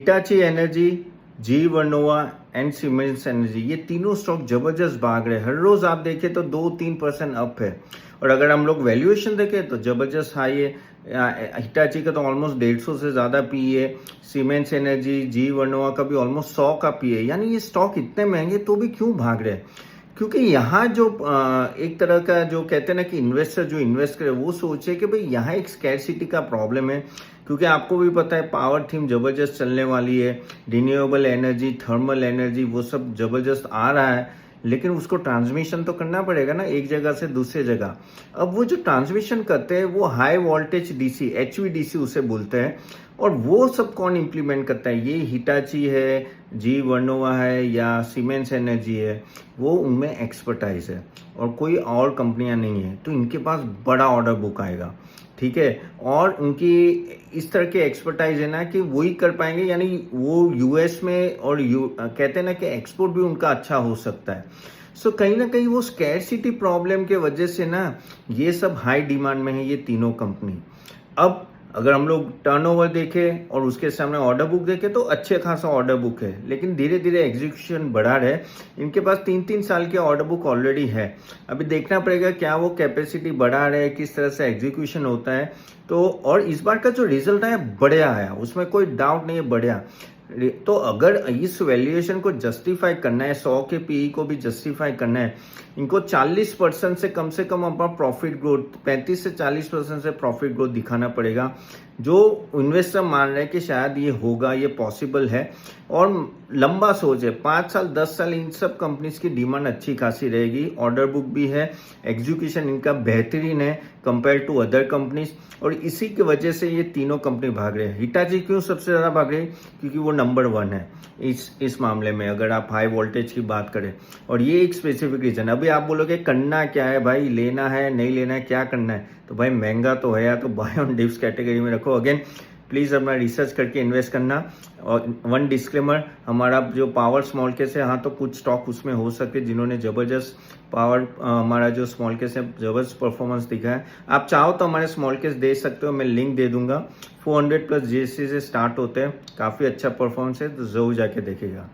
Hitachi Energy, GE Vernova and Siemens Energy, ये तीनों stock जबरदस्त भाग रहे हैं। हर रोज आप देखें तो 2-3% अप है। और अगर हम लोग वैल्यूएशन देखें तो जबरदस्त हाई है। हिटाची का तो ऑलमोस्ट 150 से ज्यादा पी है। सीमेंस एनर्जी, जी वर्नोवा का भी ऑलमोस्ट 100 का पी है। यानी ये स्टॉक इतने महंगे तो भी क्यों भाग रहे हैं? क्योंकि यहाँ जो एक तरह का जो कहते हैं ना कि इन्वेस्टर जो इन्वेस्ट करे वो सोचे कि भाई यहाँ एक स्कैरसिटी का प्रॉब्लम है। क्योंकि आपको भी पता है पावर थीम जबरदस्त चलने वाली है। रिन्यूएबल एनर्जी, थर्मल एनर्जी, वो सब जबरदस्त आ रहा है। लेकिन उसको ट्रांसमिशन तो करना पड़ेगा ना एक जगह से दूसरे जगह। अब वो जो ट्रांसमिशन करते हैं वो हाई वोल्टेज डीसी, एचवीडीसी उसे बोलते हैं। और वो सब कौन इम्प्लीमेंट करता है? ये हिटाची है, जी वर्नोवा है या सीमेंस एनर्जी है, वो उनमें एक्सपर्टाइज है और कोई और कंपनियां नहीं है। तो इनके पास बड़ा ऑर्डर बुक आएगा, ठीक है। और उनकी इस तरह के एक्सपर्टाइज है ना कि वही कर पाएंगे। यानी वो यूएस में और कहते हैं ना कि एक्सपोर्ट भी उनका अच्छा हो सकता है। सो कहीं ना कहीं वो स्कैरसिटी प्रॉब्लम के वजह से ना ये सब हाई डिमांड में है, ये तीनों कंपनी। अब अगर हम लोग टर्नओवर देखें और उसके सामने ऑर्डर बुक देखें तो अच्छे खासा ऑर्डर बुक है, लेकिन धीरे धीरे एग्जीक्यूशन बढ़ा रहे। इनके पास 3-3 साल के ऑर्डर बुक ऑलरेडी है। अभी देखना पड़ेगा क्या वो कैपेसिटी बढ़ा रहे, किस तरह से एग्जीक्यूशन होता है। तो और इस बार का जो रिजल्ट आया बढ़िया आया, उसमें कोई डाउट नहीं है, बढ़िया। तो अगर इस वैल्यूएशन को जस्टिफाई करना है, 100 के पीई को भी जस्टिफाई करना है, इनको 40% से कम अपना प्रॉफिट ग्रोथ, 35 से 40% से प्रॉफिट ग्रोथ दिखाना पड़ेगा। जो इन्वेस्टर मान रहे हैं कि शायद ये होगा, ये पॉसिबल है। और लंबा सोच है, 5 साल 10 साल इन सब कंपनीज की डिमांड अच्छी खासी रहेगी। ऑर्डर बुक भी है, एग्जीक्यूशन इनका बेहतरीन है कंपेयर टू अदर कंपनीज। और इसी की वजह से ये तीनों कंपनी भाग रहे हैं। हिटाची क्यों सबसे ज्यादा भाग रही है? क्योंकि वो नंबर 1 है इस मामले में, अगर आप हाई वोल्टेज की बात करें। और ये एक स्पेसिफिक रीजन। अभी आप बोलोगे करना क्या है भाई, लेना है नहीं लेना है, क्या करना है? तो भाई महंगा तो है या तो बाय ऑन डिप्स कैटेगरी में रखो। अगेन प्लीज अपना रिसर्च करके इन्वेस्ट करना। और वन डिस्क्लेमर, हमारा जो पावर स्मॉल केस है, हाँ तो कुछ स्टॉक उसमें हो सके जिन्होंने जबरदस्त पावर, हमारा जो स्मॉल केस है जबरदस्त परफॉर्मेंस दिखा है। आप चाहो तो हमारे स्मॉल केस दे सकते हो, मैं लिंक दे दूंगा। 400+ जीएसटी से स्टार्ट होते हैं, काफी अच्छा परफॉर्मेंस है, तो जरूर जाके देखेगा।